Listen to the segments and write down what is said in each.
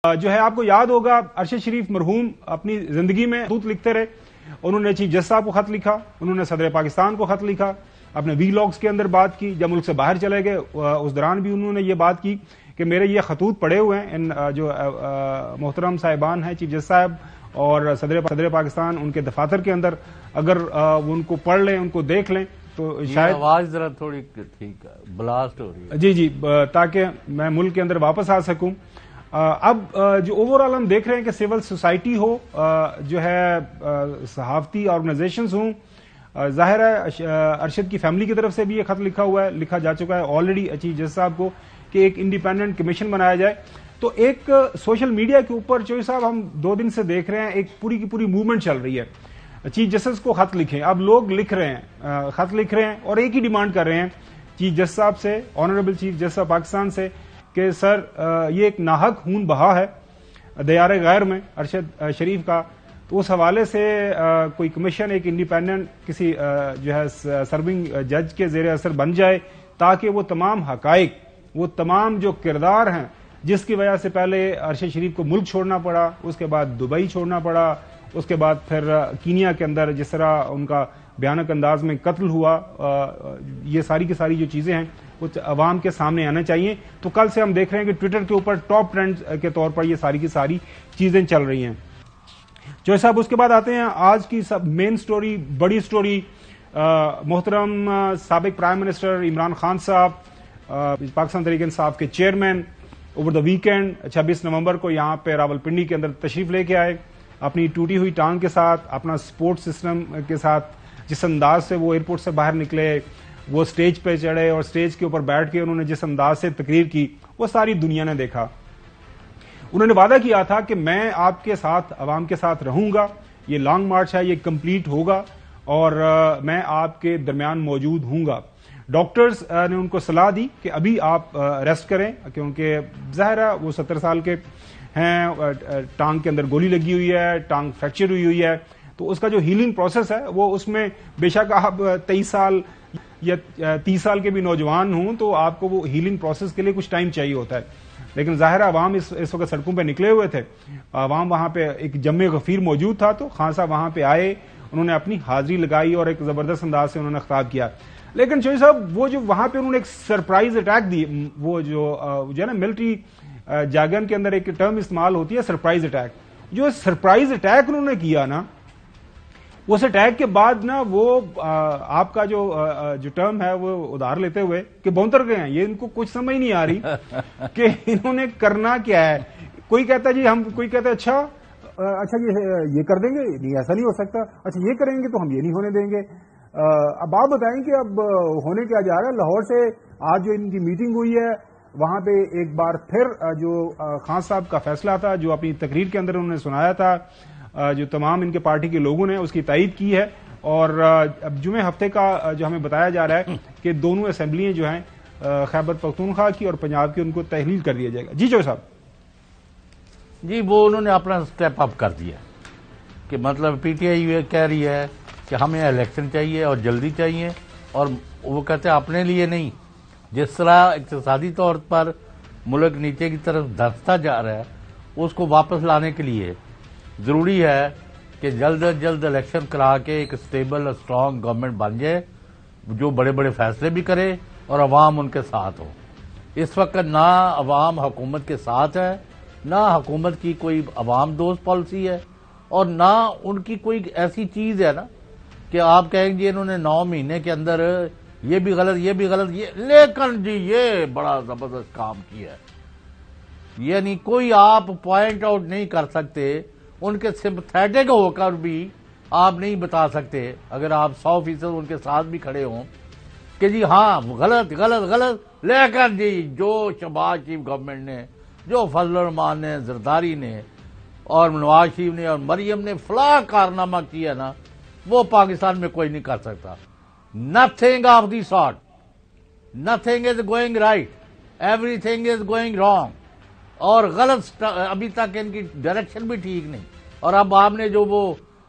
جو ہے آپ کو یاد ہوگا ارشد شریف مرحوم اپنی زندگی میں خطوط لکھتے رہے. انہوں نے چیف جسٹس صاحب کو خط لکھا, انہوں نے صدر پاکستان کو خط لکھا, اپنے وی لاگز کے اندر بات کی. جب ملک سے باہر چلے گئے اس دوران بھی انہوں نے یہ بات کی کہ میرے یہ خطوط پڑے ہوئے ہیں, ان جو محترم صاحبان ہیں چیف جسٹس صاحب اور صدر پاکستان ان کے دفاتر کے اندر, اگر وہ ان کو پڑھ لیں, ان کو دیکھ لیں تو شاید آواز ذرا تھوڑی ٹھیک ہے, بلاسٹ ہو رہی ہے. جی تاکہ میں ملک کے اندر واپس آ سکوں. اب جو اوور آل ہم دیکھ رہے ہیں کہ سول سوسائٹی ہو, جو ہے صحافتی آرگنائزیشنز ہوں, ظاہر ہے ارشد کی فیملی کی طرف سے بھی یہ خط لکھا جا چکا ہے آلریڈی چیف جسٹس صاحب کو کہ ایک انڈیپینڈنٹ کمیشن بنایا جائے. تو ایک سوشل میڈیا کے اوپر چوہدری صاحب ہم 2 دن سے دیکھ رہے ہیں ایک پوری کی پوری موومنٹ چل رہی ہے. چیف جسٹس کو خط لکھیں, اب لوگ لکھ رہے ہیں, خط لکھ رہے ہیں اور ایک ہی ڈیمانڈ کر رہے ہیں چیف جسٹس صاحب سے, honourable chief justice of Pakistan سے, کہ سر یہ ایک ناحق خون بہا ہے دیار غیر میں ارشد شریف کا, تو اس حوالے سے کوئی کمیشن ایک انڈیپینڈنٹ کسی جو ہے سرونگ جج کے زیر اثر بن جائے تاکہ وہ تمام حقائق, وہ تمام جو کردار ہیں جس کی وجہ سے پہلے ارشد شریف کو ملک چھوڑنا پڑا, اس کے بعد دبئی چھوڑنا پڑا, اس کے بعد پھر کینیا کے اندر جس طرح ان کا بھیانک انداز میں قتل ہوا, یہ ساری کی ساری جو چیزیں ہیں وہ عوام کے سامنے آنا چاہیے. تو کل سے ہم دیکھ رہے ہیں کہ ٹویٹر کے اوپر ٹاپ ٹرینڈ کے طور پر یہ ساری کی ساری چیزیں چل رہی ہیں. جو صاحب اس کے بعد آتے ہیں آج کی سب مین سٹوری, بڑی سٹوری. محترم سابق پرائم منسٹر عمران خان صاحب, پاکستان تحریک انصاف کے چیئرمین, اوور دا ویکینڈ 26 نومبر کو یہاں پہ راولپنڈی کے اندر تشریف لے کے آئے اپنی ٹوٹی ہوئی ٹانگ کے ساتھ, اپنا سپورٹ سسٹم کے ساتھ. جس انداز سے وہ ایئرپورٹ سے باہر نکلے, وہ سٹیج پہ چڑھے اور سٹیج کے اوپر بیٹھ کے انہوں نے جس انداز سے تقریر کی وہ ساری دنیا نے دیکھا. انہوں نے وعدہ کیا تھا کہ میں آپ کے ساتھ, عوام کے ساتھ رہوں گا, یہ لانگ مارچ ہے, یہ کمپلیٹ ہوگا اور میں آپ کے درمیان موجود ہوں گا. ڈاکٹرز نے ان کو صلاح دی کہ ابھی آپ ریسٹ کریں کیونکہ ظاہر ہے وہ 70 سال کے ہیں, ٹانگ کے اندر گولی لگی ہوئی ہے, ٹانگ فریکچر ہوئی ہے, تو اس کا جو ہیلنگ پروسیس ہے وہ اس میں بے شک آپ 23 سال یا 30 سال کے بھی نوجوان ہوں تو آپ کو وہ ہیلنگ پروسیس کے لیے کچھ ٹائم چاہیے ہوتا ہے. لیکن ظاہر عوام اس وقت سڑکوں پہ نکلے ہوئے تھے, عوام وہاں پہ ایک جم غفیر موجود تھا, تو خان صاحب وہاں پہ آئے, انہوں نے اپنی حاضری لگائی اور ایک زبردست انداز سے انہوں نے خطاب کیا. لیکن چوہدری صاحب وہ جو وہاں پہ انہوں نے ایک سرپرائز اٹیک دی, وہ جو ہے نا ملٹری جارگن کے اندر ایک ٹرم استعمال ہوتی ہے سرپرائز اٹیک, جو سرپرائز اٹیک انہوں نے کیا نا, اس اٹیک کے بعد نا وہ آپ کا جو ٹرم ہے وہ ادھار لیتے ہوئے کہ بونتر گئے ہیں, یہ ان کو کچھ سمجھ نہیں آ رہی کہ انہوں نے کرنا کیا ہے. کوئی کہتا ہے جی ہم, کوئی کہتا ہے اچھا یہ کر دیں گے, نہیں ایسا نہیں ہو سکتا, اچھا یہ کریں گے تو ہم یہ نہیں ہونے دیں گے. اب آپ بتائیں کہ اب ہونے کیا جا رہا ہے. لاہور سے آج جو ان کی میٹنگ ہوئی ہے وہاں پہ ایک بار پھر جو خان صاحب کا فیصلہ تھا جو اپنی تقریر کے اندر انہوں نے سنایا تھا, جو تمام ان کے پارٹی کے لوگوں نے اس کی تائید کی ہے. اور اب جمعے ہفتے کا جو ہمیں بتایا جا رہا ہے کہ دونوں اسمبلیاں جو ہیں خیبر پختونخوا کی اور پنجاب کی, ان کو تحلیل کر دیا جائے گا. جی چوہدری صاحب. جی وہ انہوں نے اپنا سٹیپ اپ کر دیا کہ مطلب پی ٹی آئی یہ کہہ رہی ہے کہ ہمیں الیکشن چاہیے اور جلدی چاہیے, اور وہ کہتے ہیں اپنے لیے نہیں, جس طرح اقتصادی طور پر ملک نیچے کی طرف دھنستا جا رہا ہے اس کو واپس لانے کے لیے ضروری ہے کہ جلد از جلد الیکشن کرا کے ایک اسٹیبل اور اسٹرانگ گورنمنٹ بن جائے جو بڑے بڑے فیصلے بھی کرے اور عوام ان کے ساتھ ہو. اس وقت نہ عوام حکومت کے ساتھ ہے, نہ حکومت کی کوئی عوام دوست پالیسی ہے, اور نہ ان کی کوئی ایسی چیز ہے نا کہ آپ کہیں گے انہوں نے 9 مہینے کے اندر یہ بھی غلط یہ بھی غلط, لیکن جی یہ بڑا زبردست کام کیا ہے. یعنی کوئی آپ پوائنٹ آؤٹ نہیں کر سکتے, ان کے سمپتھیٹک ہو کر بھی آپ نہیں بتا سکتے اگر آپ 100% ان کے ساتھ بھی کھڑے ہوں کہ جی ہاں غلط غلط غلط, لیکن جی جو شہباز شریف گورنمنٹ نے, جو فضل الرحمان نے, زرداری نے اور نواز شریف نے اور مریم نے فلاں کارنامہ کیا نا, وہ پاکستان میں کوئی نہیں کر سکتا. Nothing of the sort, nothing is going right, every thing is going wrong, اور غلط ابھی تک ان کی ڈائریکشن بھی ٹھیک نہیں. اور اب آپ نے جو وہ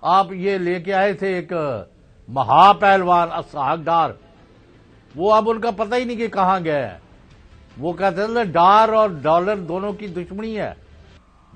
آپ یہ لے کے آئے تھے ایک مہا پہلوان اسحاق ڈار, وہ اب ان کا پتہ ہی نہیں کہ کہاں گیا ہے. وہ کہتے تھے ڈار اور ڈالر دونوں کی دشمنی ہے,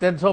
300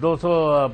200